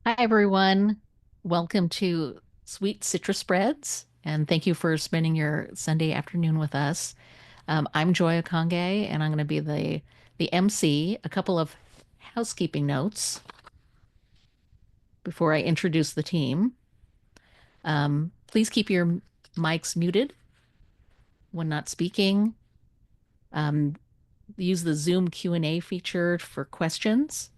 Hi, everyone. Welcome to Sweet Citrus Spreads, and thank you for spending your Sunday afternoon with us. I'm Joy Okonge, and I'm going to be the MC. A couple of housekeeping notes before I introduce the team. Please keep your mics muted when not speaking. Um, Use the Zoom Q&A feature for questions.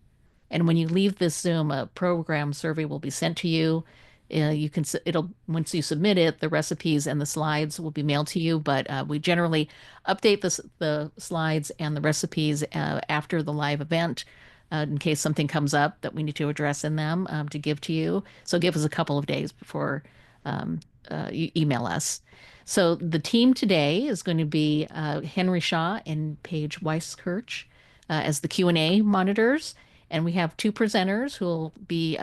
And when you leave this Zoom, a program survey will be sent to you. You can it'll once you submit it, the recipes and the slides will be mailed to you. But we generally update the slides and the recipes after the live event in case something comes up that we need to address in them to give to you. So give us a couple of days before um, you email us. So the team today is going to be Henry Shaw and Paige Weiskirch as the Q&A monitors. And we have two presenters who will be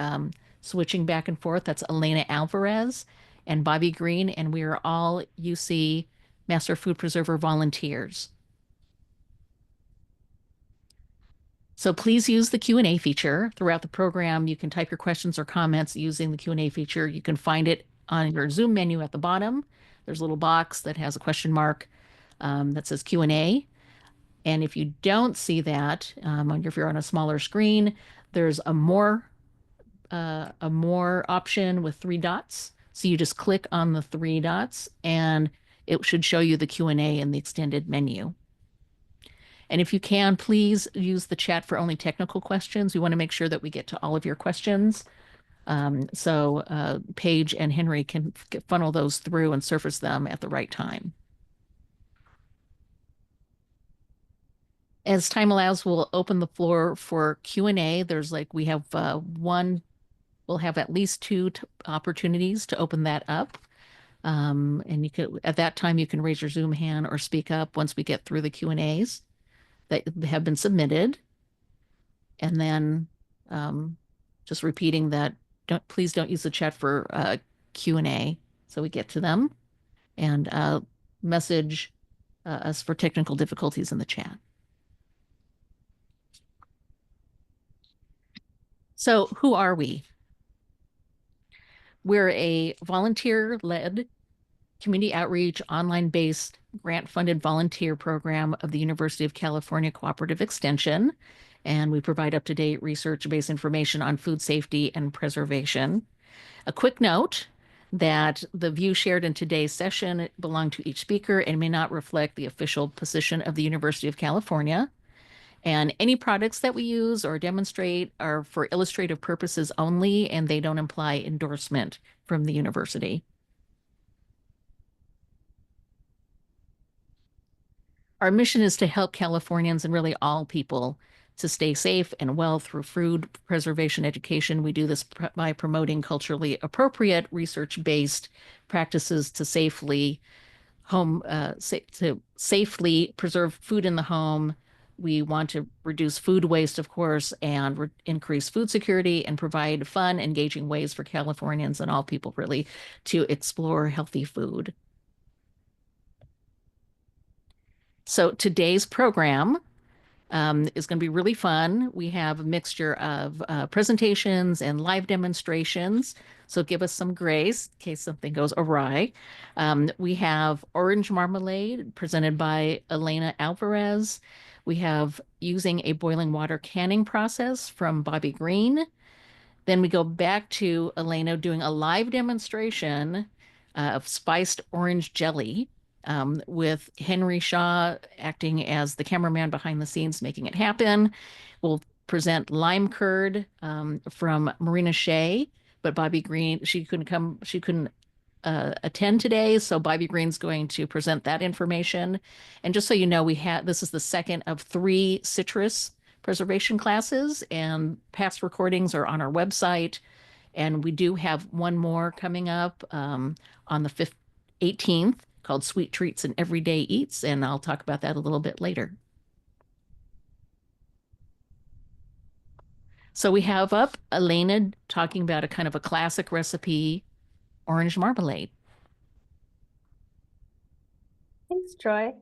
switching back and forth. That's Elena Alvarez and Bobby Green, and we are all UC Master Food Preserver volunteers. So please use the Q&A feature throughout the program. You can type your questions or comments using the Q&A feature. You can find it on your Zoom menu at the bottom. There's a little box that has a question mark that says Q&A. And if you don't see that, if you're on a smaller screen, there's a more option with three dots. So you just click on the three dots and it should show you the Q&A in the extended menu. And if you can, please use the chat for only technical questions. We want to make sure that we get to all of your questions. So Paige and Henry can funnel those through and surface them at the right time. As time allows, we'll open the floor for Q&A. We have we'll have at least two opportunities to open that up. And you could at that time you can raise your Zoom hand or speak up once we get through the Q&As that have been submitted. And then just repeating that please don't use the chat for Q&A so we get to them and message us for technical difficulties in the chat. So who are we? We're a volunteer-led community outreach, online-based, grant-funded volunteer program of the University of California Cooperative Extension, and we provide up-to-date research-based information on food safety and preservation. A quick note that the views shared in today's session belong to each speaker and may not reflect the official position of the University of California. And any products that we use or demonstrate are for illustrative purposes only, and they don't imply endorsement from the university. Our mission is to help Californians and really all people to stay safe and well through food preservation education. We do this by promoting culturally appropriate research-based practices to safely preserve food in the home. We want to reduce food waste, of course, and increase food security and provide fun, engaging ways for Californians and all people really to explore healthy food. So today's program is going to be really fun. We have a mixture of presentations and live demonstrations. So give us some grace in case something goes awry. We have orange marmalade presented by Elena Alvarez. We have using a boiling water canning process from Bobby Green. Then we go back to Elena doing a live demonstration of spiced orange jelly with Henry Shaw acting as the cameraman behind the scenes, making it happen. We'll present lime curd from Marina Shea, but Bobby Green, she couldn't attend today, so Bobby Green's going to present that information. And just so you know, this is the second of 3 citrus preservation classes, and past recordings are on our website. And we do have one more coming up on the 18th called Sweet Treats and Everyday Eats, and I'll talk about that a little bit later. So we have up Elena talking about a kind of a classic recipe, orange marmalade. Thanks, Joy.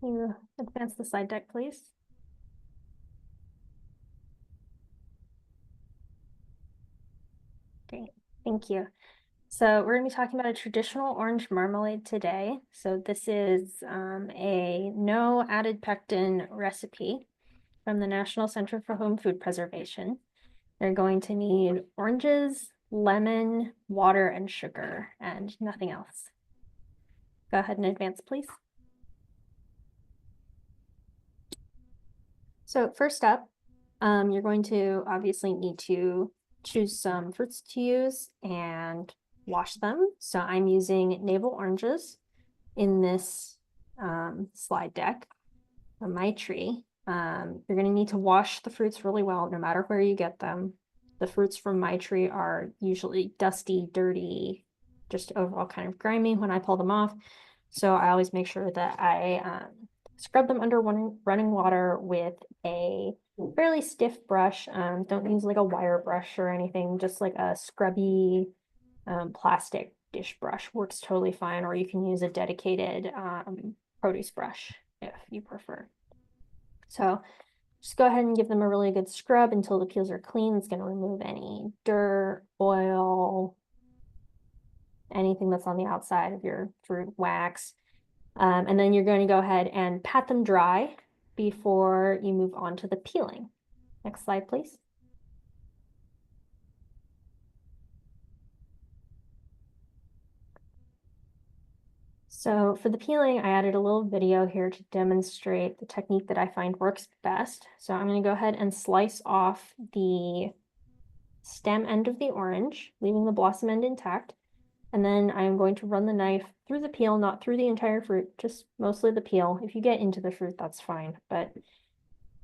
Can you advance the slide deck, please? Great, thank you. So we're going to be talking about a traditional orange marmalade today. So this is a no added pectin recipe from the National Center for Home Food Preservation. You're going to need oranges, lemon, water, and sugar, and nothing else. Go ahead and advance, please. So first up, you're going to obviously need to choose some fruits to use and wash them. So I'm using navel oranges in this slide deck from my tree. You're going to need to wash the fruits really well, no matter where you get them. The fruits from my tree are usually dusty, dirty, just overall kind of grimy when I pull them off. So I always make sure that I scrub them under running water with a fairly stiff brush. Don't use like a wire brush or anything, just like a scrubby plastic dish brush works totally fine, or you can use a dedicated produce brush if you prefer. So just go ahead and give them a really good scrub until the peels are clean. It's going to remove any dirt, oil, anything that's on the outside of your fruit, wax. And then you're going to go ahead and pat them dry before you move on to the peeling. Next slide, please. So for the peeling, I added a little video here to demonstrate the technique that I find works best. So I'm going to go ahead and slice off the stem end of the orange, leaving the blossom end intact. And then I'm going to run the knife through the peel, not through the entire fruit, just mostly the peel. If you get into the fruit, that's fine, but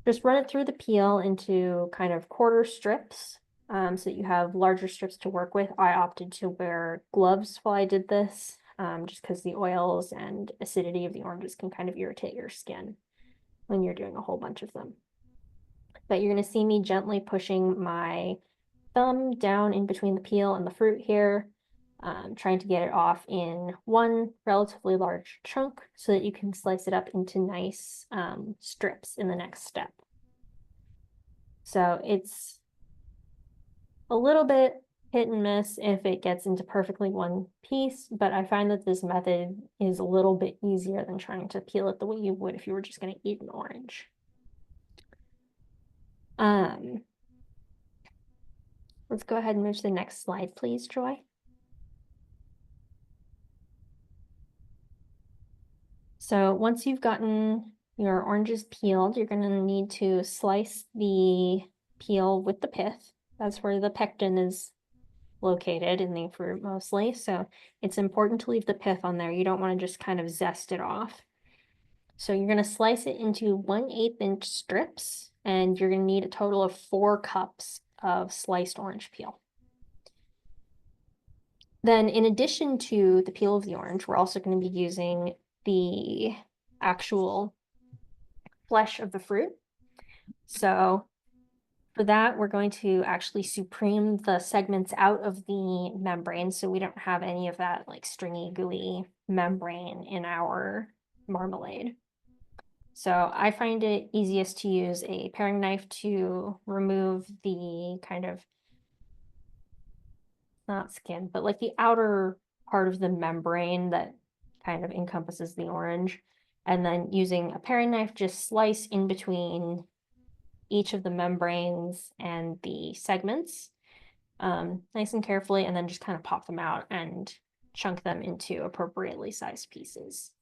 just run it through the peel into kind of quarter strips so that you have larger strips to work with. I opted to wear gloves while I did this, just because the oils and acidity of the oranges can kind of irritate your skin when you're doing a whole bunch of them. But you're going to see me gently pushing my thumb down in between the peel and the fruit here, trying to get it off in one relatively large chunk so that you can slice it up into nice strips in the next step. So it's a little bit hit and miss if it gets into perfectly one piece, but I find that this method is a little bit easier than trying to peel it the way you would if you were just going to eat an orange. Let's go ahead and move to the next slide, please, Joy. So once you've gotten your oranges peeled, you're going to need to slice the peel with the pith. That's where the pectin is located in the fruit mostly. So it's important to leave the pith on there. You don't want to just kind of zest it off. So you're going to slice it into 1/8 inch strips, and you're going to need a total of 4 cups of sliced orange peel. Then in addition to the peel of the orange, we're also going to be using the actual flesh of the fruit. So for that, we're going to actually supreme the segments out of the membrane so we don't have any of that like stringy, gooey membrane in our marmalade. So I find it easiest to use a paring knife to remove the kind of, not skin, but like the outer part of the membrane that kind of encompasses the orange. And then using a paring knife, just slice in between each of the membranes and the segments nice and carefully, and then just kind of pop them out and chunk them into appropriately sized pieces.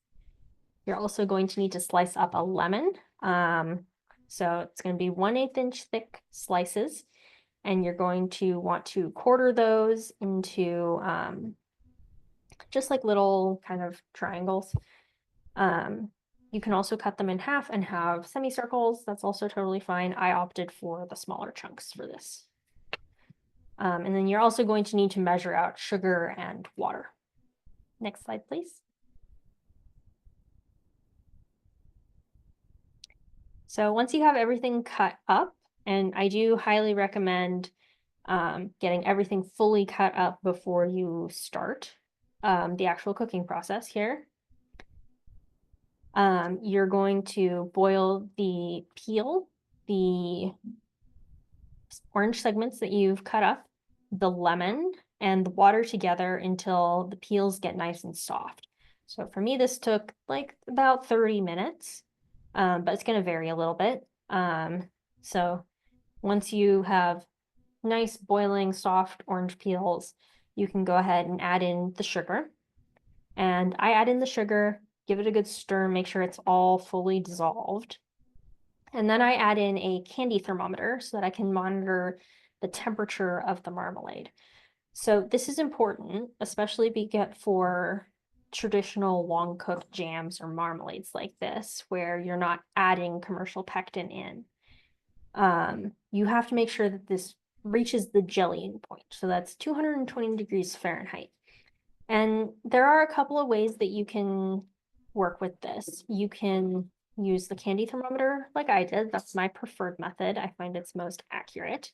You're also going to need to slice up a lemon. So it's going to be 1/8 inch thick slices, and you're going to want to quarter those into just like little kind of triangles. You can also cut them in half and have semicircles. That's also totally fine. I opted for the smaller chunks for this. And then you're also going to need to measure out sugar and water. Next slide, please. So once you have everything cut up, and I do highly recommend getting everything fully cut up before you start the actual cooking process here. You're going to boil the orange segments that you've cut up the lemon and the water together until the peels get nice and soft. So for me, this took like about 30 minutes, but it's going to vary a little bit. So once you have nice boiling soft orange peels, you can go ahead and add in the sugar. And I add in the sugar, give it a good stir, make sure it's all fully dissolved. And then I add in a candy thermometer so that I can monitor the temperature of the marmalade. So this is important, especially for traditional long cooked jams or marmalades like this, where you're not adding commercial pectin in. You have to make sure that this reaches the jellying point. So that's 220 degrees Fahrenheit. And there are a couple of ways that you can work with this. You can use the candy thermometer like I did. That's my preferred method. I find it's most accurate.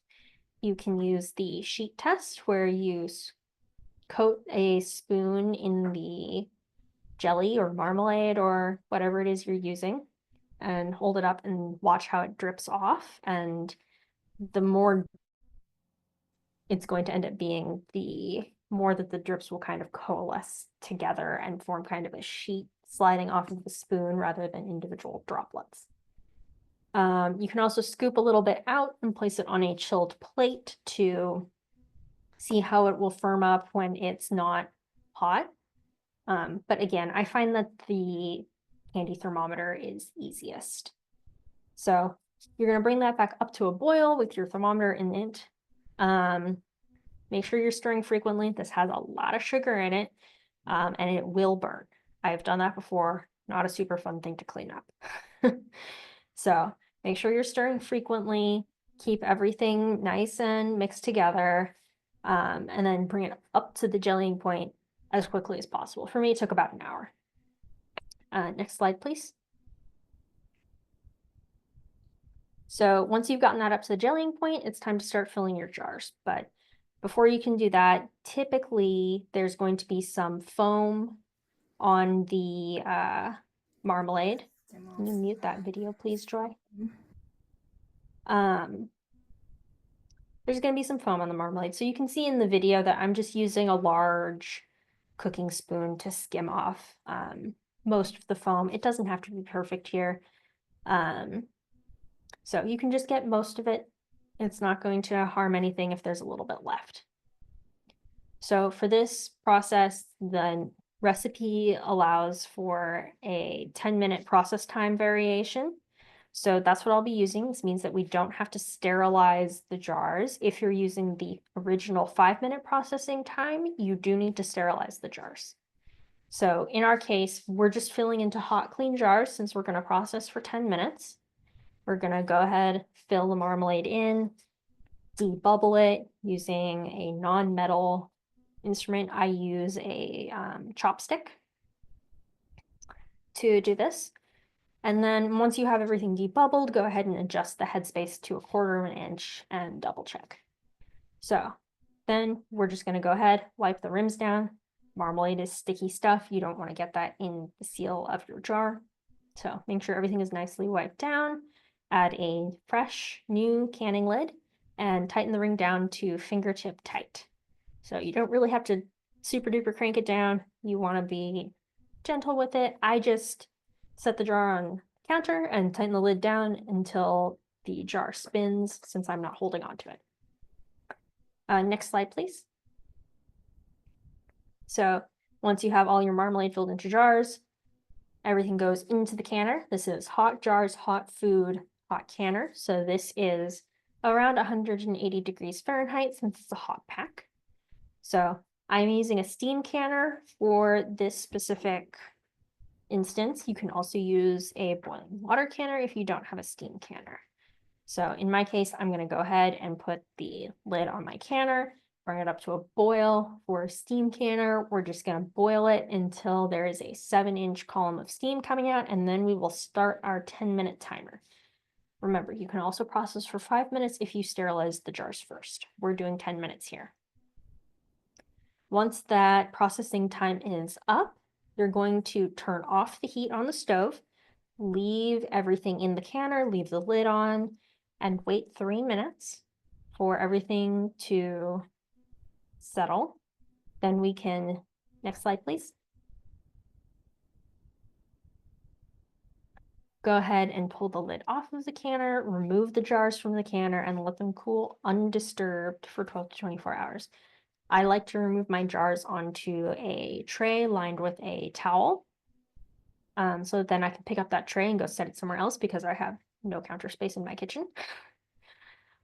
You can use the sheet test where you coat a spoon in the jelly or marmalade or whatever it is you're using and hold it up and watch how it drips off. And the more it's going to end up being, the more that the drips will kind of coalesce together and form kind of a sheet sliding off of the spoon rather than individual droplets. You can also scoop a little bit out and place it on a chilled plate to see how it will firm up when it's not hot. But again, I find that the candy thermometer is easiest. So you're going to bring that back up to a boil with your thermometer in it. Make sure you're stirring frequently. This has a lot of sugar in it, and it will burn. I've done that before. Not a super fun thing to clean up. So make sure you're stirring frequently. Keep everything nice and mixed together, and then bring it up to the jellying point as quickly as possible. For me, it took about an hour. Next slide, please. So once you've gotten that up to the jellying point, it's time to start filling your jars. But before you can do that, typically there's going to be some foam on the marmalade. Can you mute that video, please, Joy? There's going to be some foam on the marmalade. So you can see in the video that I'm just using a large cooking spoon to skim off most of the foam. It doesn't have to be perfect here. So you can just get most of it. It's not going to harm anything if there's a little bit left. So for this process, the recipe allows for a 10-minute process time variation. So that's what I'll be using. This means that we don't have to sterilize the jars. If you're using the original 5-minute processing time, you do need to sterilize the jars. So in our case, we're just filling into hot, clean jars since we're going to process for 10 minutes. We're going to go ahead, fill the marmalade in, debubble it using a non-metal instrument. I use a chopstick to do this. And then once you have everything debubbled, go ahead and adjust the headspace to 1/4 of an inch and double check. So then we're just going to go ahead, wipe the rims down. Marmalade is sticky stuff. You don't want to get that in the seal of your jar. So make sure everything is nicely wiped down. Add a fresh new canning lid and tighten the ring down to fingertip tight. So you don't really have to super duper crank it down. You want to be gentle with it. I just set the jar on the counter and tighten the lid down until the jar spins since I'm not holding on to it. Next slide, please. So once you have all your marmalade filled into jars, everything goes into the canner. This is hot jars, hot food, hot canner. So this is around 180 degrees Fahrenheit since it's a hot pack. So I'm using a steam canner for this specific instance. You can also use a boiling water canner if you don't have a steam canner. So in my case, I'm going to go ahead and put the lid on my canner, bring it up to a boil. For a steam canner, we're just going to boil it until there is a 7-inch column of steam coming out, and then we will start our 10-minute timer. Remember, you can also process for 5 minutes if you sterilize the jars first. We're doing 10 minutes here. Once that processing time is up, you're going to turn off the heat on the stove, leave everything in the canner, leave the lid on, and wait 3 minutes for everything to settle, then we can, next slide, please. Go ahead and pull the lid off of the canner, remove the jars from the canner, and let them cool undisturbed for 12 to 24 hours. I like to remove my jars onto a tray lined with a towel. So then I can pick up that tray and go set it somewhere else because I have no counter space in my kitchen.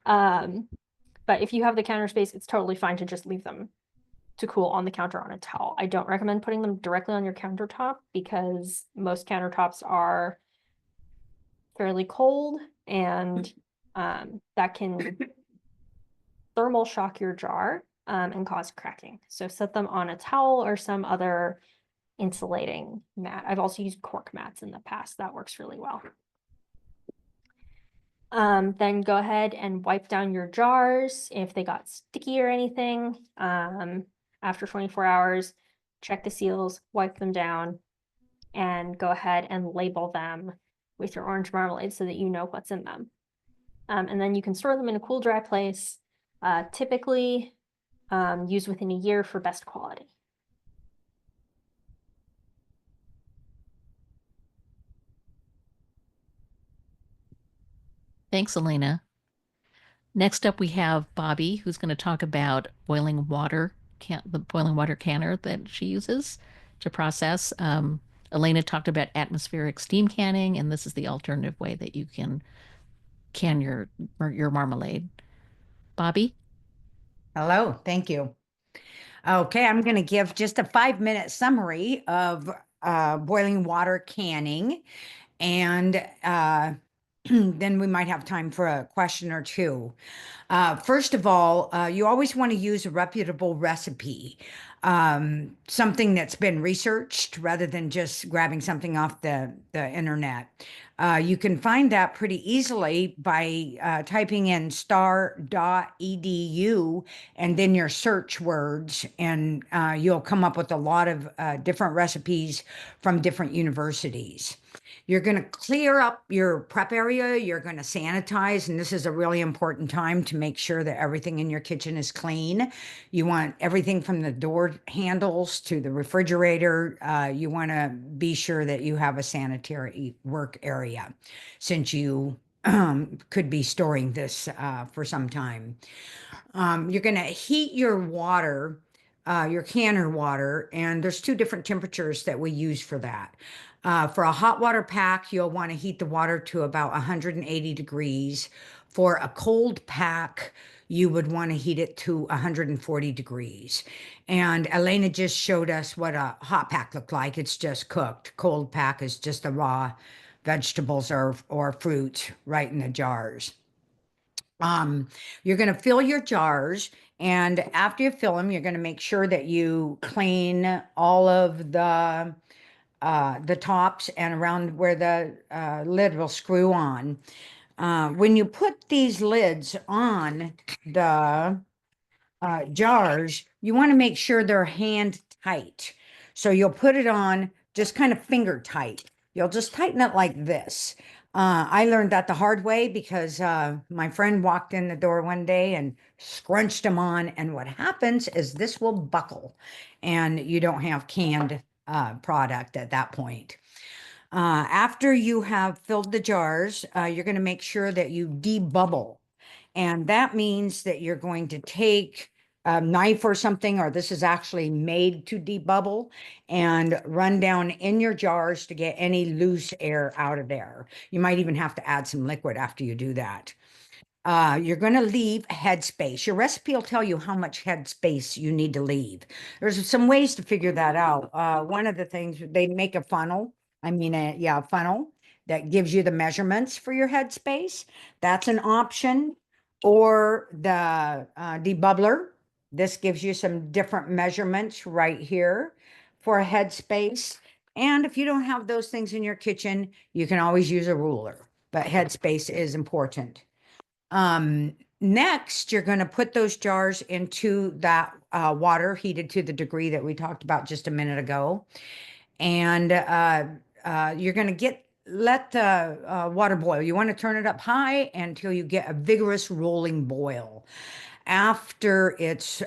But if you have the counter space, it's totally fine to just leave them to cool on the counter on a towel. I don't recommend putting them directly on your countertop because most countertops are fairly cold and that can thermal shock your jar and cause cracking. So set them on a towel or some other insulating mat. I've also used cork mats in the past. That works really well. Then go ahead and wipe down your jars if they got sticky or anything. After 24 hours, check the seals, wipe them down, and go ahead and label them with your orange marmalade so that you know what's in them. And then you can store them in a cool, dry place, typically used within a year for best quality. Thanks, Elena. Next up, we have Bobby, who's going to talk about boiling water, the boiling water canner that she uses to process. Elena talked about atmospheric steam canning, and this is the alternative way that you can can your marmalade. Bobby? Hello, thank you. Okay, I'm going to give just a 5-minute summary of boiling water canning, and then we might have time for a question or two. First of all, you always want to use a reputable recipe, something that's been researched rather than just grabbing something off the internet. You can find that pretty easily by typing in star.edu and then your search words, and you'll come up with a lot of different recipes from different universities. You're going to clear up your prep area. You're going to sanitize, and this is a really important time to make sure that everything in your kitchen is clean. You want everything from the door handles to the refrigerator. You want to be sure that you have a sanitary work area since you could be storing this for some time. You're going to heat your water, your canner water, and there's 2 different temperatures that we use for that. For a hot water pack, you'll want to heat the water to about 180 degrees. For a cold pack, you would want to heat it to 140 degrees. And Elena just showed us what a hot pack looked like. It's just cooked. Cold pack is just the raw vegetables or fruits right in the jars. You're going to fill your jars, and after you fill them, you're going to make sure that you clean all of the tops and around where the lid will screw on. When you put these lids on the jars, you want to make sure they're hand tight. So you'll put it on just kind of finger tight. You'll just tighten it like this. I learned that the hard way because my friend walked in the door one day and scrunched them on. And what happens is this will buckle and you don't have canned product at that point. After you have filled the jars, you're going to make sure that you debubble. And that means that you're going to take a knife or something, or this is actually made to debubble, and run down in your jars to get any loose air out of there. You might even have to add some liquid after you do that. You're going to leave headspace. Your recipe will tell you how much headspace you need to leave. There's some ways to figure that out. One of the things, they make a funnel. A funnel that gives you the measurements for your headspace. That's an option. Or the debubbler. This gives you some different measurements right here for a headspace. And if you don't have those things in your kitchen, you can always use a ruler, but headspace is important. Next, you're going to put those jars into that water heated to the degree that we talked about just a minute ago. And you're going to let the water boil. You want to turn it up high until you get a vigorous rolling boil. after it's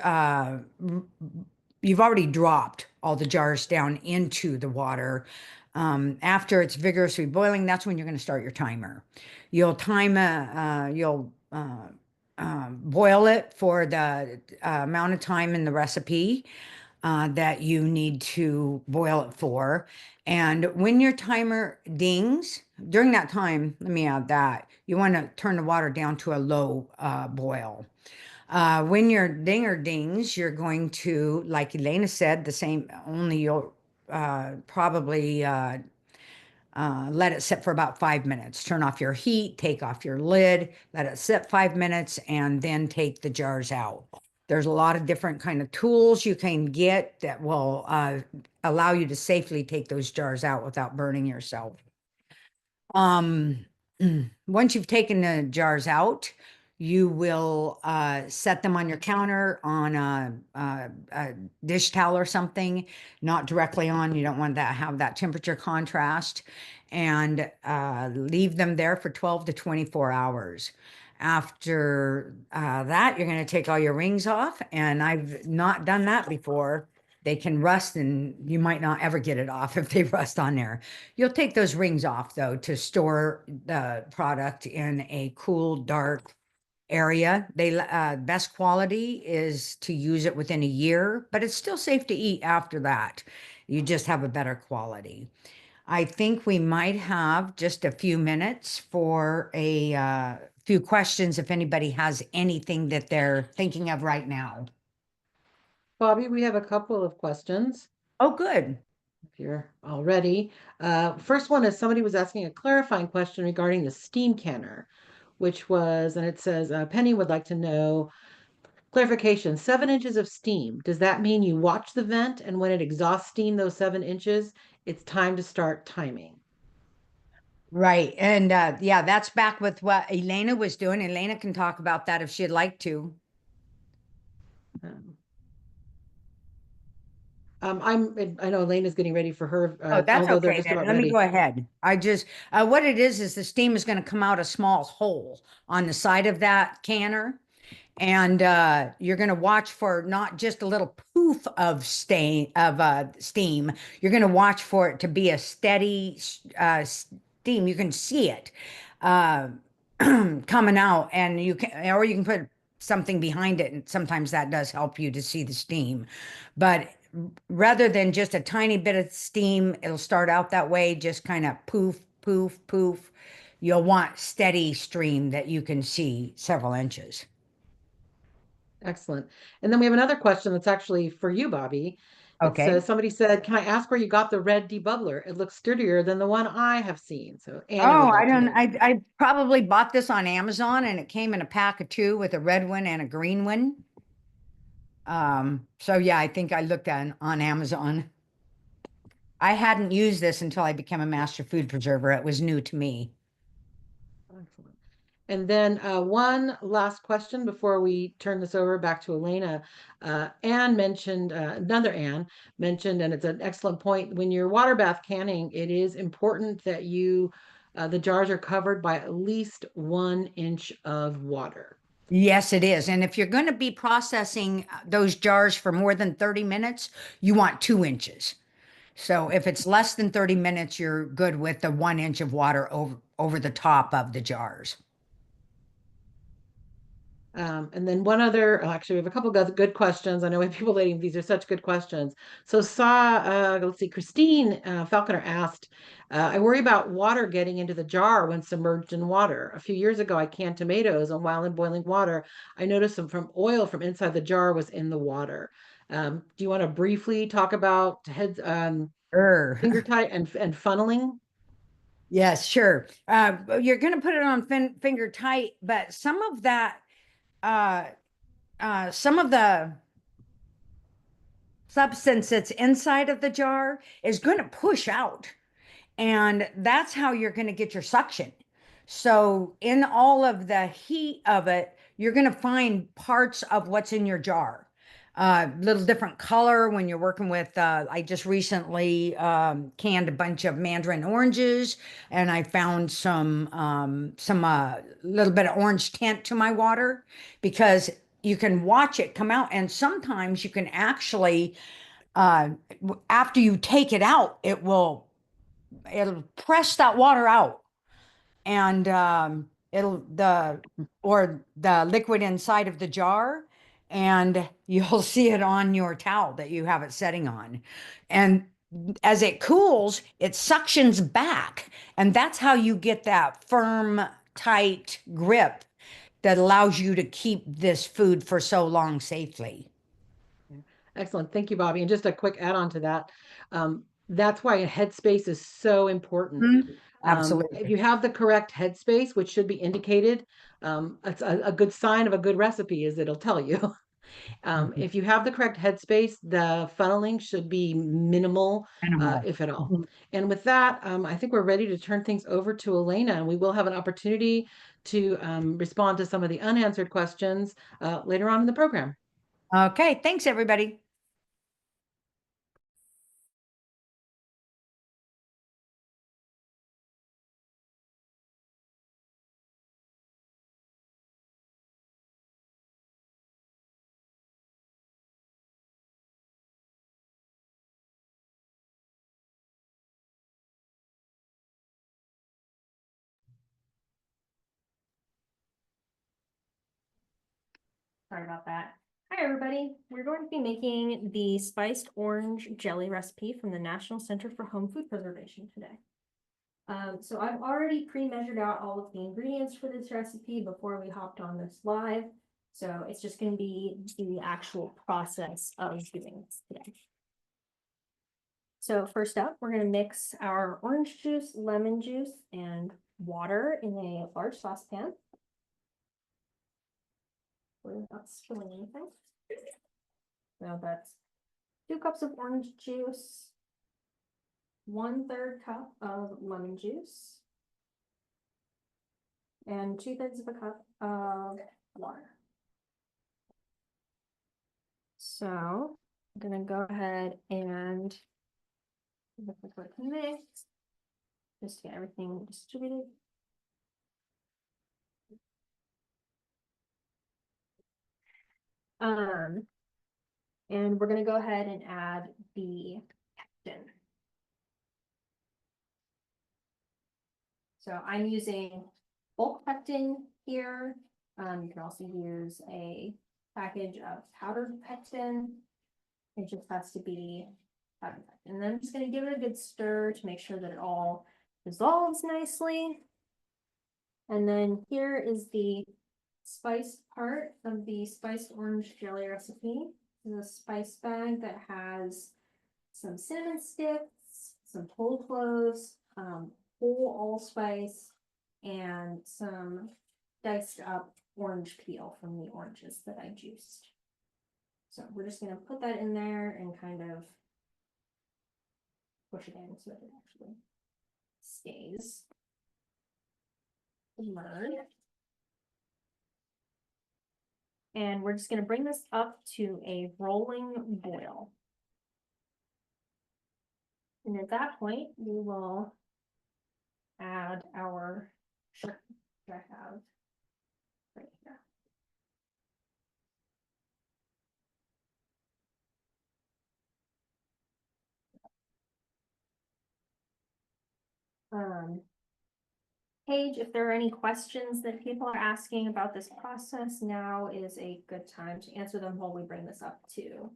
you've already dropped all the jars down into the water. After it's vigorously boiling, that's when you're going to start your timer. You'll boil it for the amount of time in the recipe that you need to boil it for. And when your timer dings, during that time, let me add that, you want to turn the water down to a low boil. When your dinger dings, you're going to, like Elena said, the same, only you'll probably let it sit for about 5 minutes. Turn off your heat, take off your lid, let it sit 5 minutes, and then take the jars out. There's a lot of different kind of tools you can get that will allow you to safely take those jars out without burning yourself. Once you've taken the jars out, you will set them on your counter on a dish towel or something, not directly on. You don't want that have that temperature contrast, and leave them there for 12 to 24 hours. After that, you're going to take all your rings off, and I've not done that before. They can rust and you might not ever get it off if they rust on there. You'll take those rings off though to store the product in a cool, dark area. They best quality is to use it within a year, but it's still safe to eat after that. You just have a better quality. I think we might have just a few minutes for a few questions if anybody has anything that they're thinking of right now. Bobby, we have a couple of questions, Oh, good. if you're all ready. First one is somebody was asking a clarifying question regarding the steam canner, which was, and it says, Penny would like to know clarification, 7 inches of steam. Does that mean you watch the vent and when it exhausts steam, those 7 inches, it's time to start timing? Right. And yeah, that's back with what Elena was doing. Elena can talk about that if she'd like to. I know Elena's getting ready for her, Oh, that's although they're okay just then. about Let me ready. go ahead. I just, what it is the steam is going to come out a small hole on the side of that canner. And you're going to watch for not just a little poof of steam. You're going to watch for it to be a steady steam. You can see it coming out, and you can, or you can put something behind it, and sometimes that does help you to see the steam. But rather than just a tiny bit of steam, it'll start out that way, just kind of poof, poof, poof. You'll want steady stream that you can see several inches. Excellent. And then we have another question that's actually for you, Bobby. It Okay. says, somebody said, can I ask where you got the red debubbler? It looks sturdier than the one I have seen. So Annie would Oh, like I to don't, know. I probably bought this on Amazon and it came in a pack of two with a red one and a green one. So yeah, I think I looked on Amazon. I hadn't used this until I became a master food preserver. It was new to me. Excellent. And then one last question before we turn this over back to Elena. Anne mentioned, another Anne mentioned, and it's an excellent point, when you're water bath canning, it is important that the jars are covered by at least 1 inch of water. Yes, it is. And if you're going to be processing those jars for more than 30 minutes, you want 2 inches. So if it's less than 30 minutes, you're good with the 1 inch of water over the top of the jars. And then one other, actually, we have a couple of good questions. I know we have people waiting. These are such good questions. So let's see, Christine Falconer asked, I worry about water getting into the jar when submerged in water. A few years ago, I canned tomatoes, and while in boiling water, I noticed some oil from inside the jar was in the water. Do you want to briefly talk about finger tight and funneling? Yes, sure. You're going to put it on finger tight, but some of the substance that's inside of the jar is going to push out. And that's how you're going to get your suction. So in all of the heat of it, you're going to find parts of what's in your jar. Little different color when you're working with, I just recently canned a bunch of mandarin oranges, and I found some little bit of orange tint to my water, because you can watch it come out, and sometimes you can actually, after you take it out, it'll press that water out, and or the liquid inside of the jar, and you'll see it on your towel that you have it setting on. And as it cools, it suctions back, and that's how you get that firm, tight grip that allows you to keep this food for so long safely. Excellent. Thank you, Bobby. And just a quick add on to that. That's why a headspace is so important. If Absolutely. you have the correct headspace, which should be indicated, it's a good sign of a good recipe is it'll tell you. If you have the correct headspace, the funneling should be minimal, Animal. if at all. And with that, I think we're ready to turn things over to Elena, and we will have an opportunity to respond to some of the unanswered questions later on in the program. Okay, thanks, everybody. Sorry about that. Hi, everybody. We're going to be making the spiced orange jelly recipe from the National Center for Home Food Preservation today. So I've already pre-measured out all of the ingredients for this recipe before we hopped on this live. So it's just going to be the actual process of doing this today. So first up, we're going to mix our orange juice, lemon juice, and water in a large saucepan. We're not spilling anything. So that's 2 cups of orange juice, 1/3 cup of lemon juice, and 2/3 of a cup of water. So I'm gonna go ahead and give it a quick mix just to get everything distributed. And we're gonna go ahead and add the pectin. So I'm using bulk pectin here. You can also use a package of powdered pectin. It just has to be powdered pectin. And then I'm just gonna give it a good stir to make sure that it all dissolves nicely. And then here is the spiced part of the spiced orange jelly recipe. This is a spice bag that has some cinnamon sticks, some whole cloves, whole allspice, and some diced up orange peel from the oranges that I juiced. So we're just gonna put that in there and kind of push it in so that it actually stays immersed. And we're just gonna bring this up to a rolling boil. And at that point, we will add our sugar that I have right here. Paige, if there are any questions that people are asking about this process, now is a good time to answer them while we bring this up to.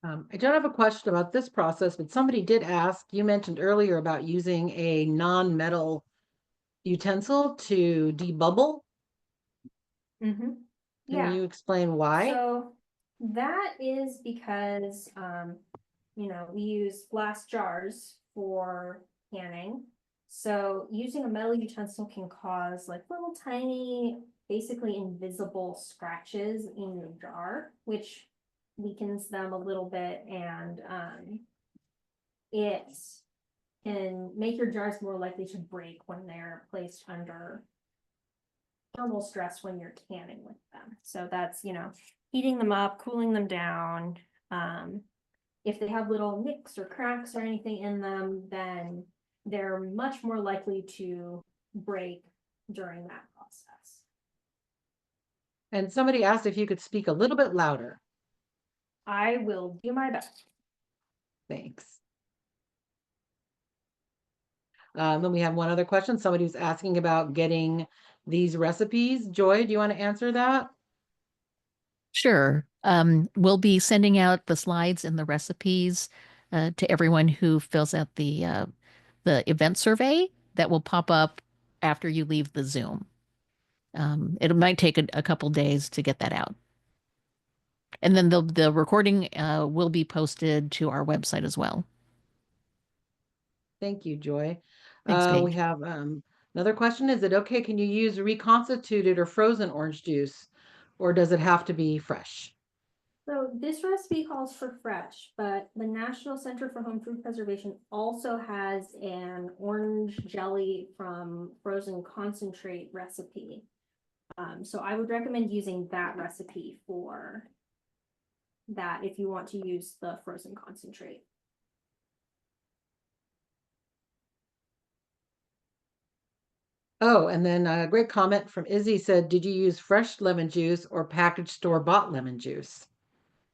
I don't have a question about this process, but somebody did ask, you mentioned earlier about using a non-metal utensil to debubble. Mm-hmm. Can you explain why? So that is because, we use glass jars for canning. So using a metal utensil can cause like little tiny, basically invisible scratches in the jar, which weakens them a little bit, and it can make your jars more likely to break when they're placed under thermal stress when you're canning with them. So that's, heating them up, cooling them down. If they have little nicks or cracks or anything in them, then they're much more likely to break during that process. And somebody asked if you could speak a little bit louder. I will do my best. Thanks. Then we have one other question. Somebody was asking about getting these recipes. Joy, do you want to answer that? Sure. We'll be sending out the slides and the recipes to everyone who fills out the event survey that will pop up after you leave the Zoom. It might take a couple days to get that out. And then the recording will be posted to our website as well. Thank you, Joy. Thanks, We Paige. have another question. Is it okay? Can you use reconstituted or frozen orange juice, or does it have to be fresh? So this recipe calls for fresh, but the National Center for Home Food Preservation also has an orange jelly from frozen concentrate recipe. So I would recommend using that recipe for that if you want to use the frozen concentrate. Oh, and then a great comment from Izzy said, did you use fresh lemon juice or packaged store-bought lemon juice?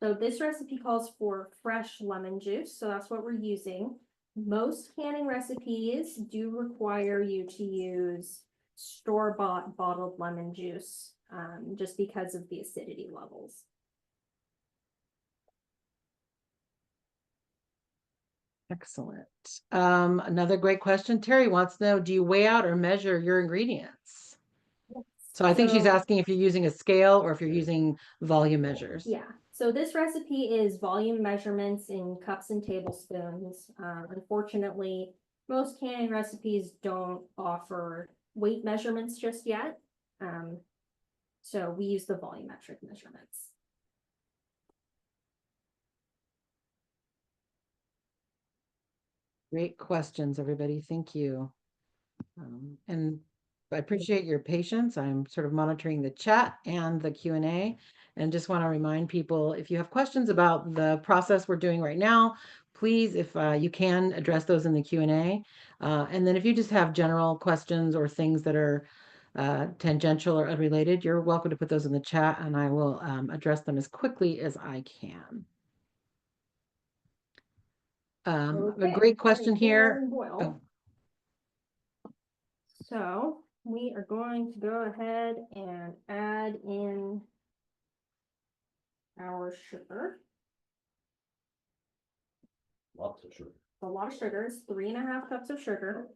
So this recipe calls for fresh lemon juice, so that's what we're using. Most canning recipes do require you to use store-bought bottled lemon juice, just because of the acidity levels. Excellent. Another great question. Terry wants to know, do you weigh out or measure your ingredients? So I think she's So- asking if you're using a scale or if you're using volume measures. Yeah, so this recipe is volume measurements in cups and tablespoons. Unfortunately, most canning recipes don't offer weight measurements just yet. So we use the volumetric measurements. Great questions, everybody. Thank you. And I appreciate your patience. I'm sort of monitoring the chat and the Q&A, and just want to remind people, if you have questions about the process we're doing right now, please, if you can, address those in the Q&A. And then if you just have general questions or things that are tangential or unrelated, you're welcome to put those in the chat, and I will address them as quickly as I can. A great question here. Oh. So we are going to go ahead and add in our sugar. Lots of sugar. A lot of sugars, 3.5 cups of sugar.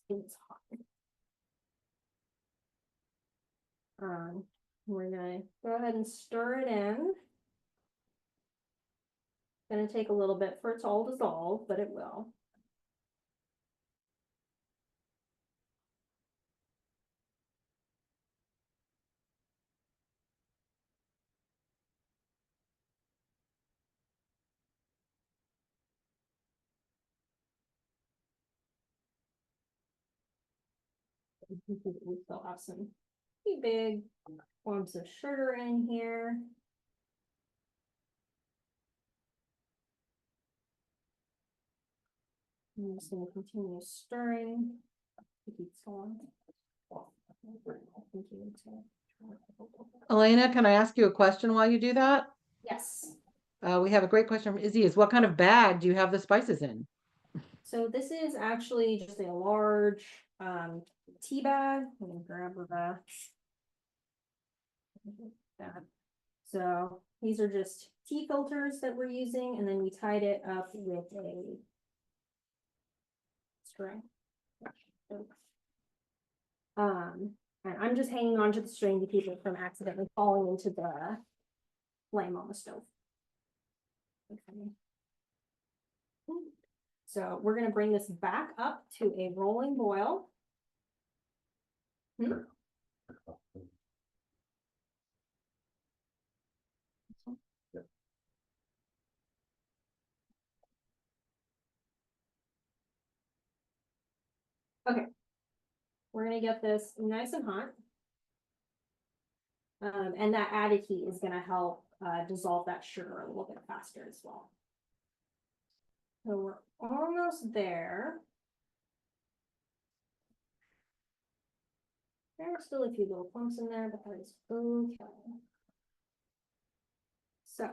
It's hot. We're gonna go ahead and stir it in. Gonna take a little bit for it to all dissolve, but it will. We still have some pretty big forms of sugar in here. I'm just gonna continue stirring. Elena, can I ask you a question while you do that? Yes. We have a great question from Izzy. Is what kind of bag do you have the spices in? So this is actually just a large tea bag. I'm gonna grab the that. So these are just tea filters that we're using, and then we tied it up with a string. And I'm just hanging on to the string to keep it from accidentally falling into the flame on the stove. Okay. So we're gonna bring this back up to a rolling boil. Okay. We're gonna get this nice and hot. And that added heat is gonna help dissolve that sugar a little bit faster as well. So we're almost there. There are still a few little clumps in there, but that is okay. So.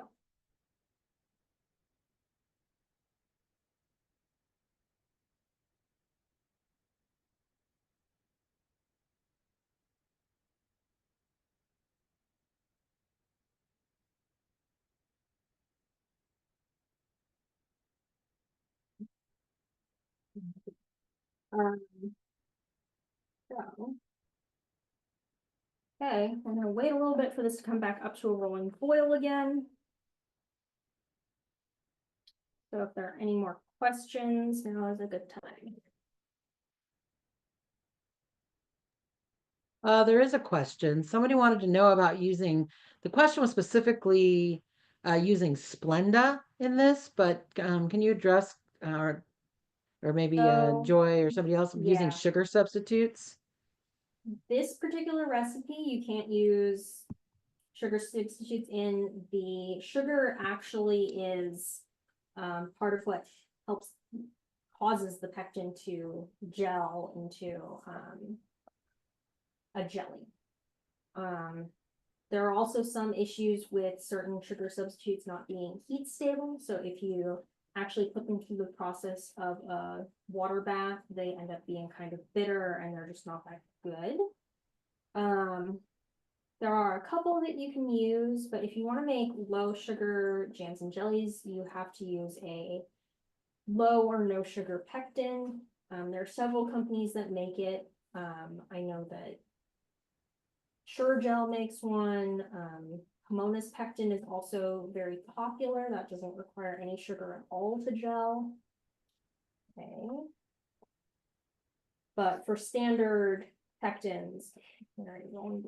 Um, so. Okay, I'm gonna wait a little bit for this to come back up to a rolling boil again. So if there are any more questions, now is a good time. There is a question. Somebody wanted to know about using, the question was specifically using Splenda in this, but can you address or maybe So, Joy or somebody else using yeah. sugar substitutes? This particular recipe, you can't use sugar substitutes in. The sugar actually is part of what helps causes the pectin to gel into a jelly. There are also some issues with certain sugar substitutes not being heat stable. So if you actually put them through the process of a water bath, they end up being kind of bitter and they're just not that good. There are a couple that you can use, but if you want to make low sugar jams and jellies, you have to use a low or no sugar pectin. There are several companies that make it. I know that Sure-Gel makes one. Pomona's pectin is also very popular. That doesn't require any sugar at all to gel. Okay. But for standard pectins, there you go.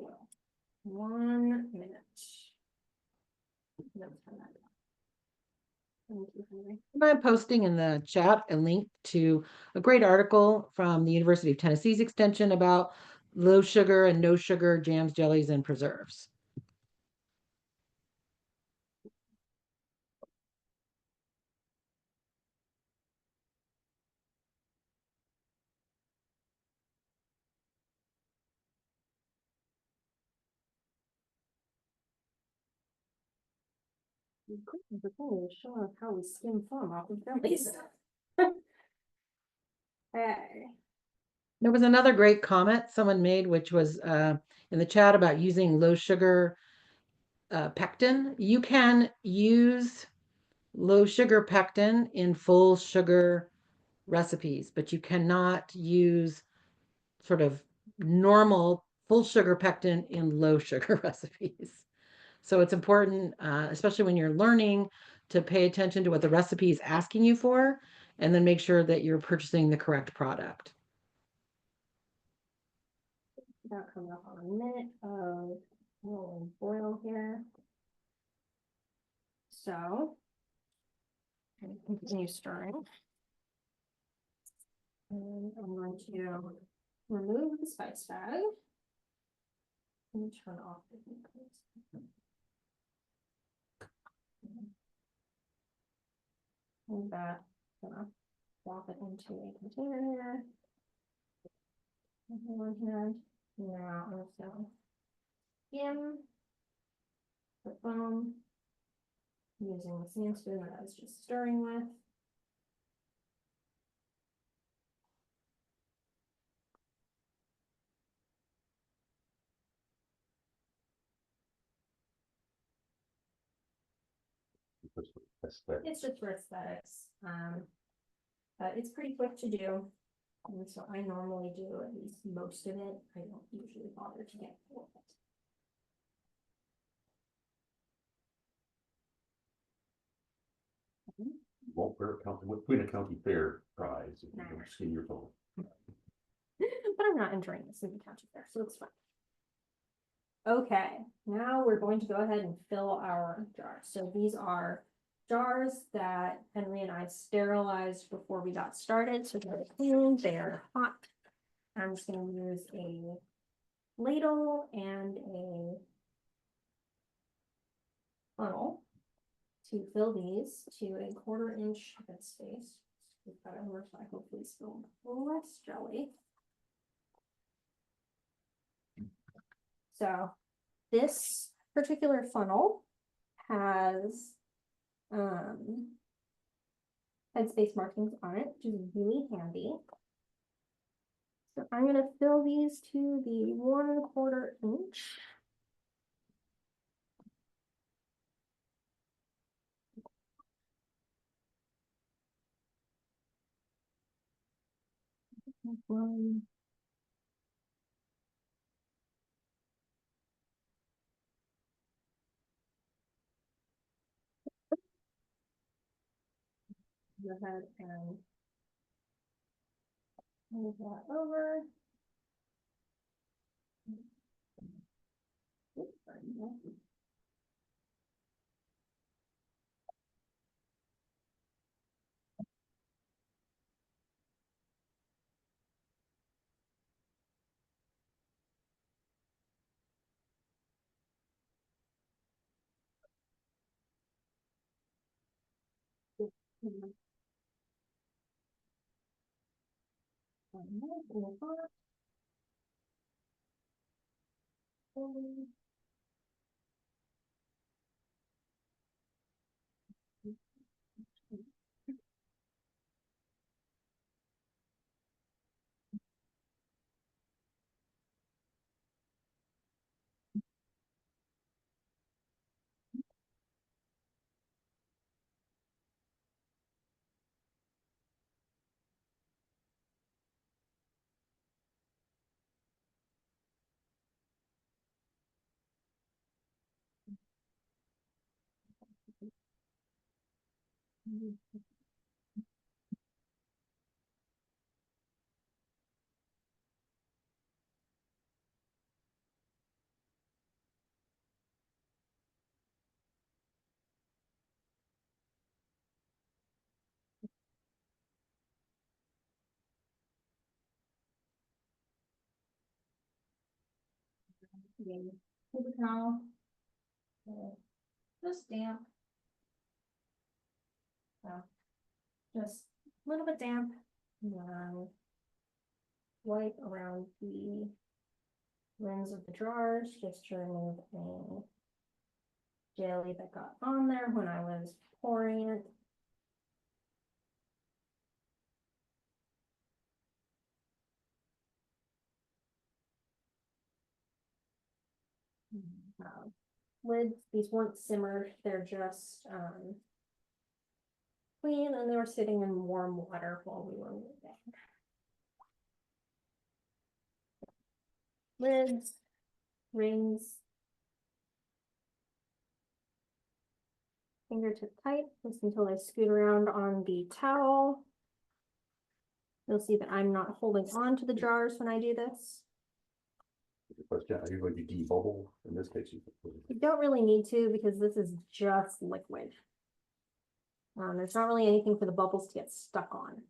1 minute. No, turn that down. Thank you, Henry. I'm posting in the chat a link to a great article from the University of Tennessee's extension about low sugar and no sugar jams, jellies, and preserves. Show us how we skim foam off of jellies. Okay. There was another great comment someone made, which was in the chat about using low sugar pectin. You can use low sugar pectin in full sugar recipes, but you cannot use sort of normal full sugar pectin in low sugar recipes. So it's important, especially when you're learning, to pay attention to what the recipe is asking you for, and then make sure that you're purchasing the correct product. About coming up on a minute of rolling boil here. So, I'm gonna continue stirring. And I'm going to remove the spice bag. And turn off the heat. And that, gonna drop it into a container here. One hand. Now also skim the foam using the sand spoon that I was just stirring with. It's just for aesthetics. But it's pretty quick to do. And so I normally do at least most of it. I don't usually bother to get full of it. Won't win a county fair prize if you Nah. don't skin your phone. But I'm not entering this in the county fair, so it's fine. Okay, now we're going to go ahead and fill our jars. So these are jars that Henry and I sterilized before we got started. So they're clean, they're hot. I'm just gonna use a ladle and a funnel to fill these to a 1/4 inch bed space. We've got it over, so I hopefully spilled less jelly. So this particular funnel has headspace markings on it, which is really handy. So I'm gonna fill these to the 1/4 inch. One. Go ahead and move that over. Oops, sorry, no. Paper towel. Just damp. So, just a little bit damp. And then wipe around the rims of the drawers just to remove any jelly that got on there when I was pouring it. Lids, these weren't simmered, they're just clean, and they were sitting in warm water while we were moving. Lids, rings, fingertip tight, just until I scoot around on the towel. You'll see that I'm not holding on to the jars when I do this. Question, are you going to debubble in this case? You don't really need to because this is just liquid. There's not really anything for the bubbles to get stuck on.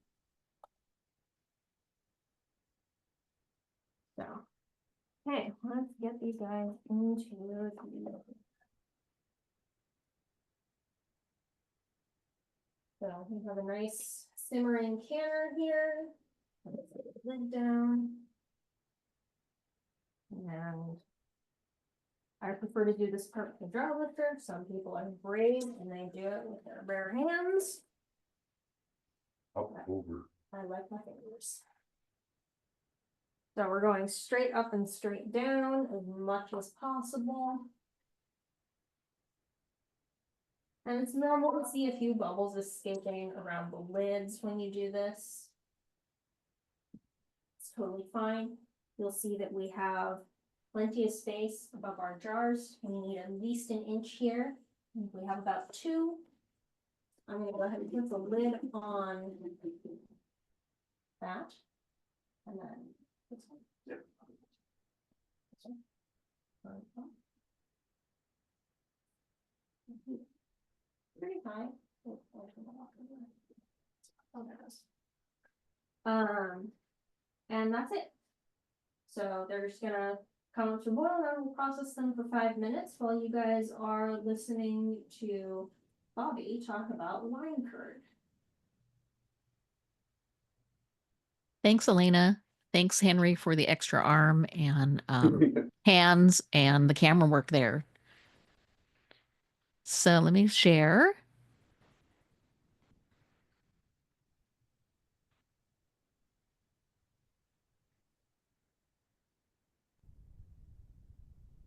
So, okay, let's get these guys into the. So we have a nice simmering canner here. Let's get the lid down. And I prefer to do this part with the draw lifter. Some people are brave and they do it with their bare hands. Up over. I like my fingers. So we're going straight up and straight down as much as possible. And it's normal to see a few bubbles escaping around the lids when you do this. It's totally fine. You'll see that we have plenty of space above our jars. We need at least an inch here. We have about 2. I'm gonna go ahead and put the lid on that. And then this one. Yep. This one. Pretty high. Oh, I'll turn that off. Oh, there it is. And that's it. So they're just gonna come up to boil and we'll process them for 5 minutes while you guys are listening to Bobby talk about lime curd. Thanks, Elena. Thanks, Henry, for the extra arm and hands and the camera work there. So let me share.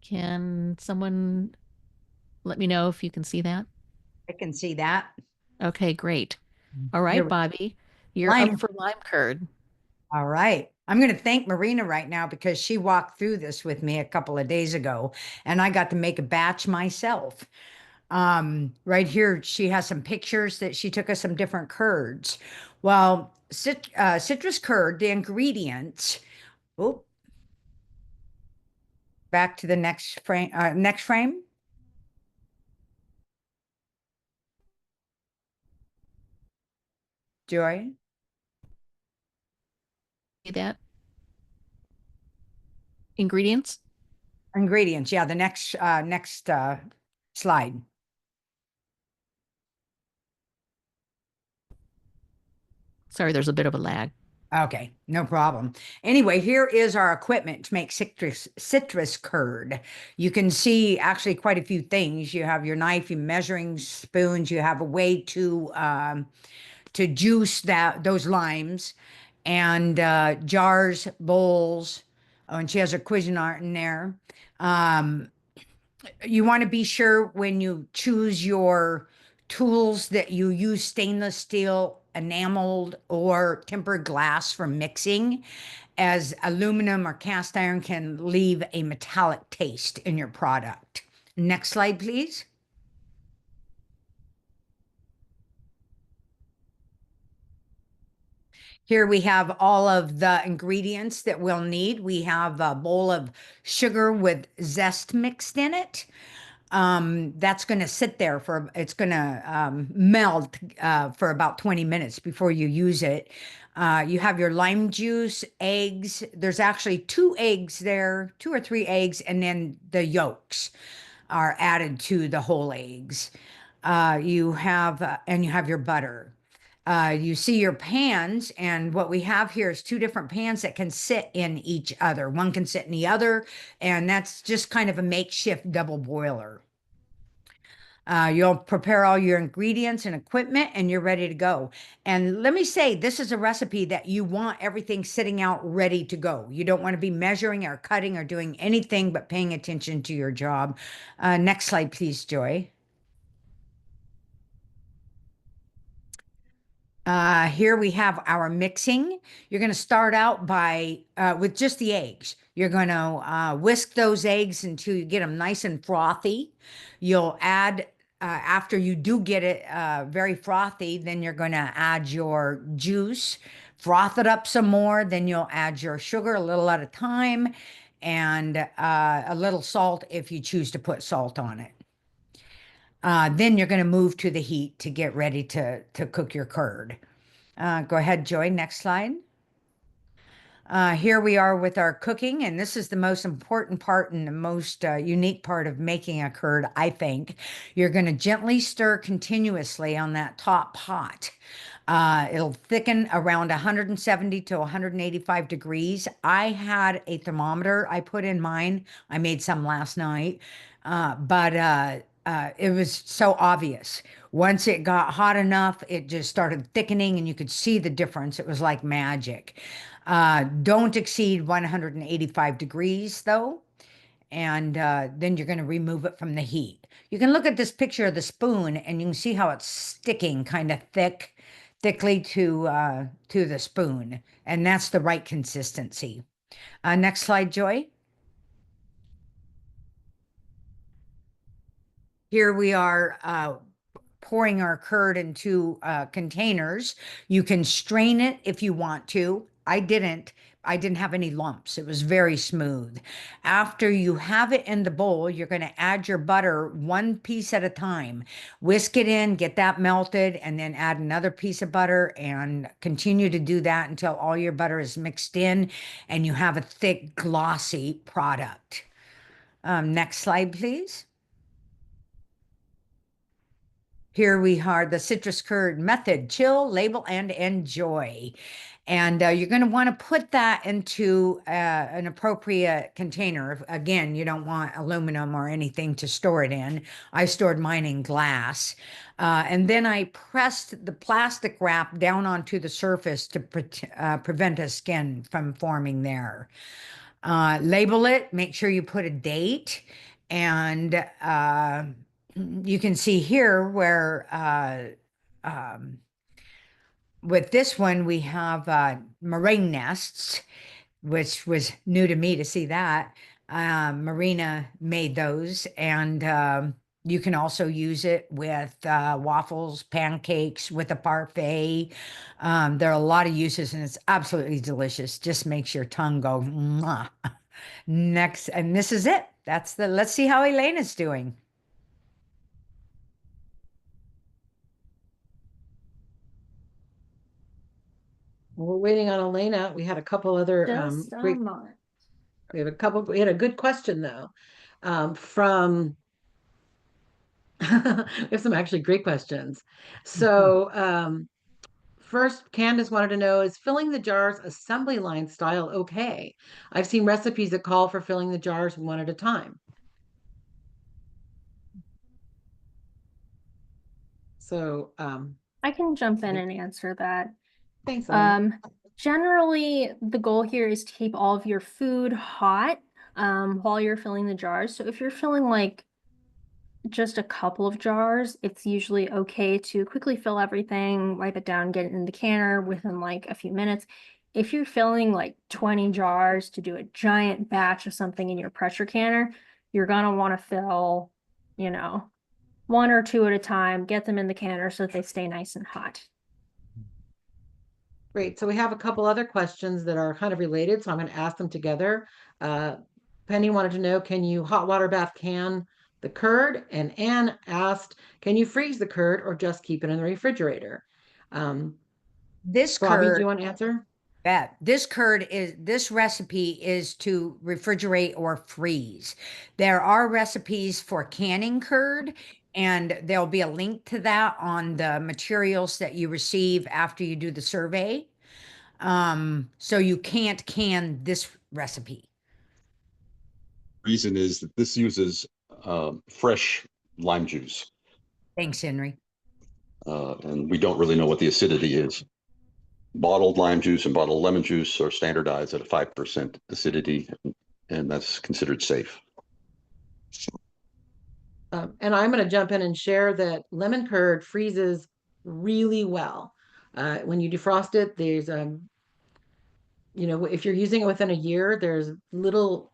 Can someone let me know if you can see that? I can see that. Okay, great. All right, Here, Bobby, you're lime. up for lime curd. All right. I'm going to thank Marina right now because she walked through this with me a couple of days ago and I got to make a batch myself. Right here, she has some pictures that she took of some different curds. Well, citrus curd, the ingredients. Oh, back to the next frame. Next frame. Joy. See that? Ingredients? Ingredients. Yeah, the next slide. Sorry, there's a bit of a lag. Okay, no problem. Anyway, here is our equipment to make citrus curd. You can see actually quite a few things. You have your knife, your measuring spoons. You have a way to juice those limes, and jars, bowls. Oh, and she has a Cuisinart in there. Um, you want to be sure when you choose your tools that you use stainless steel, enameled, or tempered glass for mixing, as aluminum or cast iron can leave a metallic taste in your product. Next slide, please. Here we have all of the ingredients that we'll need. We have a bowl of sugar with zest mixed in it. That's going to sit there it's going to melt for about 20 minutes before you use it. You have your lime juice, eggs. There's actually 2 eggs there, 2 or 3 eggs, and then the yolks are added to the whole eggs. And you have your butter. You see your pans, and what we have here is 2 different pans that can sit in each other. One can sit in the other, and that's just kind of a makeshift double boiler. You'll prepare all your ingredients and equipment, and you're ready to go. And let me say, this is a recipe that you want everything sitting out ready to go. You don't want to be measuring or cutting or doing anything but paying attention to your job. Next slide, please, Joy. Here we have our mixing. You're going to start out by with just the eggs. You're going to whisk those eggs until you get them nice and frothy. You'll add, after you do get it very frothy, then you're going to add your juice, froth it up some more. Then you'll add your sugar a little at a time, and a little salt if you choose to put salt on it. Then you're going to move to the heat to get ready to cook your curd. Go ahead, Joy. Next slide. Here we are with our cooking, and this is the most important part and the most unique part of making a curd, I think. You're going to gently stir continuously on that top pot. It'll thicken around 170 to 185 degrees. I had a thermometer I put in mine. I made some last night, but it was so obvious. Once it got hot enough, it just started thickening and you could see the difference. It was like magic. Don't exceed 185 degrees though. And then you're going to remove it from the heat. You can look at this picture of the spoon and you can see how it's sticking kind of thickly to the spoon. And that's the right consistency. Next slide, Joy. Here we are pouring our curd into containers. You can strain it if you want to. I didn't. I didn't have any lumps. It was very smooth. After you have it in the bowl, you're going to add your butter 1 piece at a time. Whisk it in, get that melted, and then add another piece of butter and continue to do that until all your butter is mixed in and you have a thick, glossy product. Next slide, please. here we are, the citrus curd method: chill, label, and enjoy. And you're going to want to put that into an appropriate container. Again, you don't want aluminum or anything to store it in. I stored mine in glass. And then I pressed the plastic wrap down onto the surface to prevent a skin from forming there. Label it, make sure you put a date, and you can see here where with this one we have meringue nests, which was new to me to see that. Marina made those, and you can also use it with waffles, pancakes, with a parfait. There are a lot of uses, and it's absolutely delicious. Just makes your tongue go mwah. Next, and this is it. Let's see how Elena's doing. We're waiting on Elena. We had a couple other Just a great. moment. We have a couple. We had a good question though, from. We have some actually great questions. So first, Candace wanted to know, is filling the jars assembly line style okay? I've seen recipes that call for filling the jars one at a time. So I can jump in and answer that. thanks, Elena. Generally, the goal here is to keep all of your food hot while you're filling the jars. So if you're filling like just a couple of jars, it's usually okay to quickly fill everything, wipe it down, get it in the canner within like a few minutes. If you're filling like 20 jars to do a giant batch of something in your pressure canner, you're gonna want to fill, you know, one or two at a time, get them in the canner so that they stay nice and hot. Great. So we have a couple other questions that are kind of related, so I'm going to ask them together. Penny wanted to know, can you hot water bath can the curd? And Anne asked, can you freeze the curd or just keep it in the refrigerator? This Bobby, do curd, you want to answer? this recipe is to refrigerate or freeze. There are recipes for canning curd, and there'll be a link to that on the materials that you receive after you do the survey. So you can't can this recipe. Reason is that this uses fresh lime juice, Thanks, Henry. and we don't really know what the acidity is. Bottled lime juice and bottled lemon juice are standardized at a 5% acidity, and that's considered safe. And I'm going to jump in and share that lemon curd freezes really well. When you defrost it, there's if you're using it within a year, there's little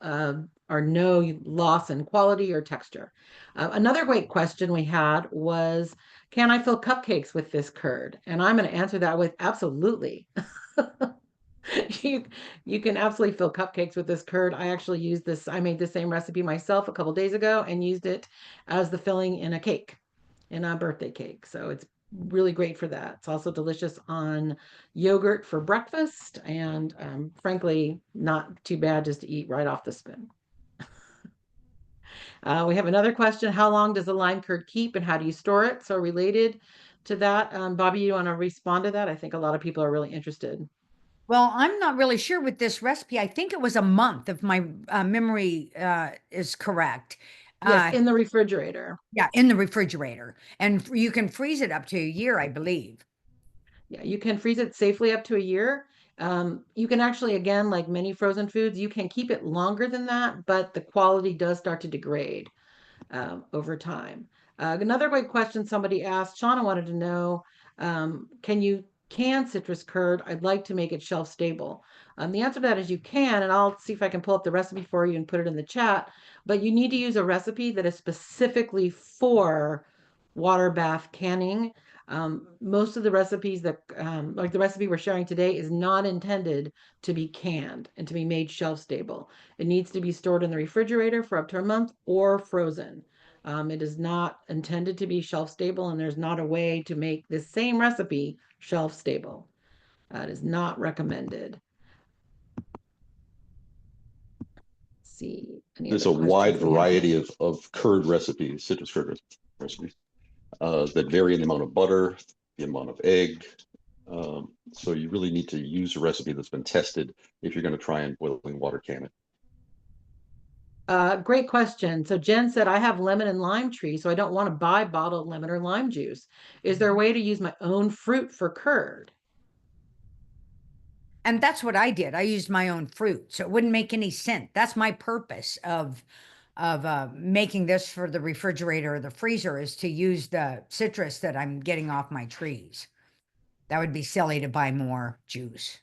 or no loss in quality or texture. Another great question we had was, can I fill cupcakes with this curd? And I'm going to answer that with absolutely. You can absolutely fill cupcakes with this curd. I actually used this. I made the same recipe myself a couple days ago and used it as the filling in a cake, in a birthday cake. So it's really great for that. It's also delicious on yogurt for breakfast, and frankly, not too bad just to eat right off the spoon. We have another question. How long does the lime curd keep and how do you store it? So related to that, Bobby, you want to respond to that? I think a lot of people are really interested. Well, I'm not really sure with this recipe. I think it was a month, if my memory is correct. Yes, in the refrigerator. Yeah, in the refrigerator. And you can freeze it up to a year, I believe. Yeah, you can freeze it safely up to a year. You can actually, again, like many frozen foods, you can keep it longer than that, but the quality does start to degrade over time. Another great question somebody asked, Shauna wanted to know, can you can citrus curd? I'd like to make it shelf stable. The answer to that is you can, and I'll see if I can pull up the recipe for you and put it in the chat, but you need to use a recipe that is specifically for water bath canning. Most of the recipes that, like the recipe we're sharing today, is not intended to be canned and to be made shelf stable. It needs to be stored in the refrigerator for up to a month or frozen. It is not intended to be shelf stable, and there's not a way to make this same recipe shelf stable. It is not recommended. Let's see. There's a wide variety of curd recipes, citrus curd recipes. that vary in the amount of butter, the amount of egg. So you really need to use a recipe that's been tested if you're going to try and boiling water can it. Great question. So Jen said, I have lemon and lime tree, so I don't want to buy bottled lemon or lime juice. Is there a way to use my own fruit for curd? And that's what I did. I used my own fruit, so it wouldn't make any sense. That's my purpose of making this for the refrigerator or the freezer, is to use the citrus that I'm getting off my trees. That would be silly to buy more juice.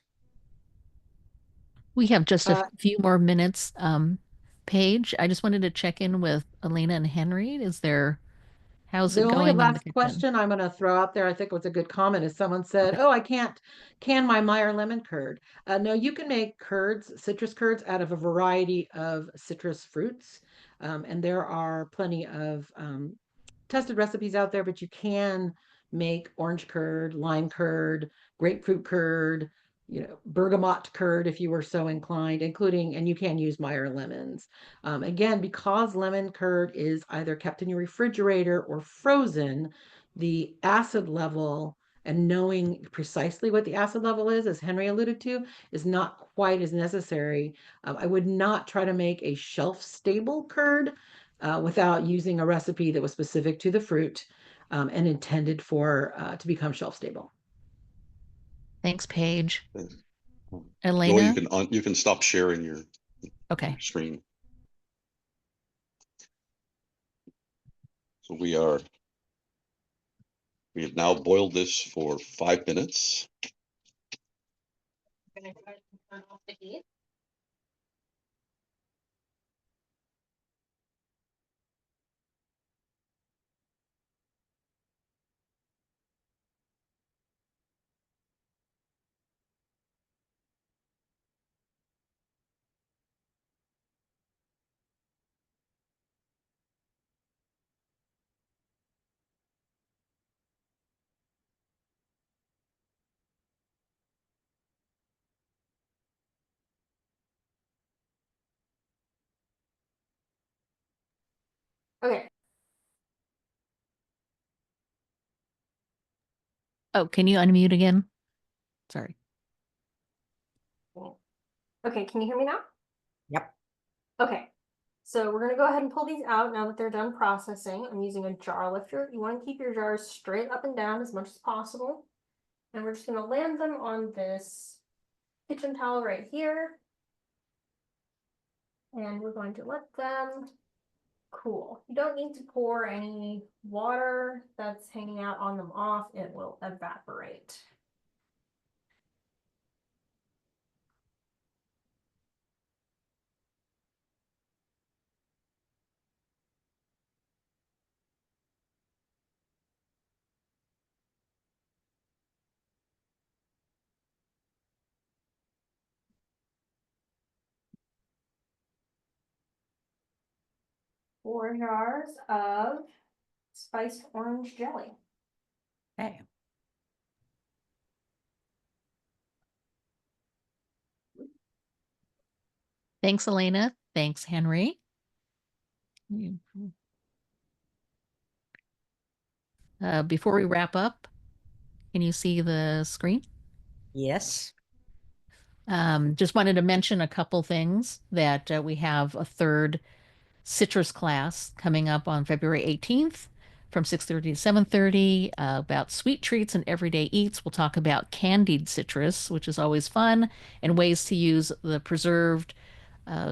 We have just a Uh, few more minutes. Paige, I just wanted to check in with Elena and Henry. How's The it only going in the last kitchen? question I'm going to throw out there, I think was a good comment, is someone said, "Oh, I can't can my Meyer lemon curd." No, you can make curds, citrus curds, out of a variety of citrus fruits, and there are plenty of tested recipes out there. But you can make orange curd, lime curd, grapefruit curd, bergamot curd if you were so inclined, including, and you can use Meyer lemons. Again, because lemon curd is either kept in your refrigerator or frozen, the acid level and knowing precisely what the acid level is, as Henry alluded to, is not quite as necessary. I would not try to make a shelf-stable curd without using a recipe that was specific to the fruit and intended for to become shelf-stable. Thanks, Paige. Joel, Elena? you can stop sharing your Okay. screen. So we have now boiled this for 5 minutes. Okay. Oh, can you unmute again? Sorry. Okay, can you hear me now? Yep. Okay, so we're gonna go ahead and pull these out now that they're done processing. I'm using a jar lifter. You want to keep your jars straight up and down as much as possible. And we're just gonna land them on this kitchen towel right here. And we're going to let them cool. You don't need to pour any water that's hanging out on them off. It will evaporate. Four jars of spiced orange jelly. Okay. Thanks, Elena. Thanks, Henry. Before we wrap up, can you see the screen? Yes. Just wanted to mention a couple things that we have a third citrus class coming up on February 18th from 6:30 to 7:30 about sweet treats and everyday eats. We'll talk about candied citrus, which is always fun, and ways to use the preserved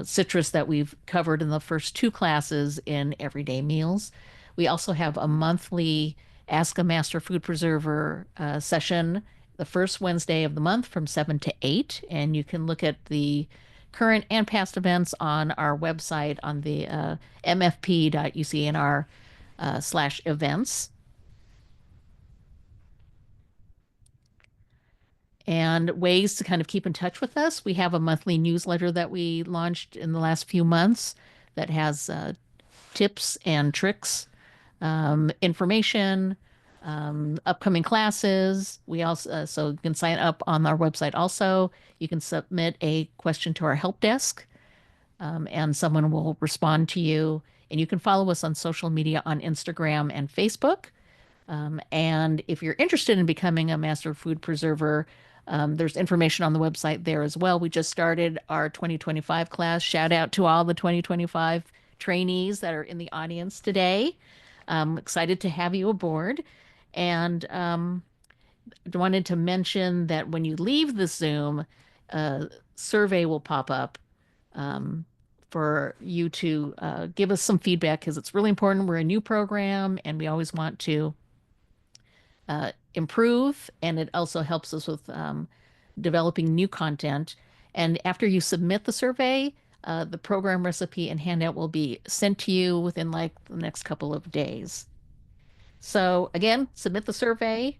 citrus that we've covered in the first two classes in everyday meals. We also have a monthly Ask a Master Food Preserver session the first Wednesday of the month from 7 to 8. And you can look at the current and past events on our website on the mfp.ucnr /events. And ways to kind of keep in touch with us. We have a monthly newsletter that we launched in the last few months that has tips and tricks, information, upcoming classes. We also, so you can sign up on our website also. You can submit a question to our help desk and someone will respond to you. And you can follow us on social media on Instagram and Facebook. And if you're interested in becoming a master food preserver, there's information on the website there as well. We just started our 2025 class. Shout out to all the 2025 trainees that are in the audience today. Excited to have you aboard. And wanted to mention that when you leave the Zoom, a survey will pop up for you to give us some feedback because it's really important. We're a new program and we always want to improve, and it also helps us with developing new content. And after you submit the survey, the program recipe and handout will be sent to you within like the next couple of days. So again, submit the survey.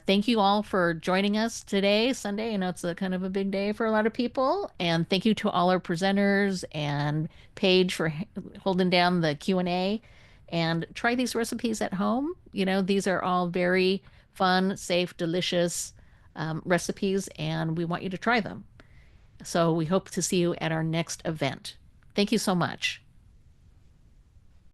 Thank you all for joining us today, Sunday. I know it's a kind of a big day for a lot of people. And thank you to all our presenters and Paige for holding down the Q&A. And try these recipes at home. You know, these are all very fun, safe, delicious recipes, and we want you to try them. So we hope to see you at our next event. Thank you so much.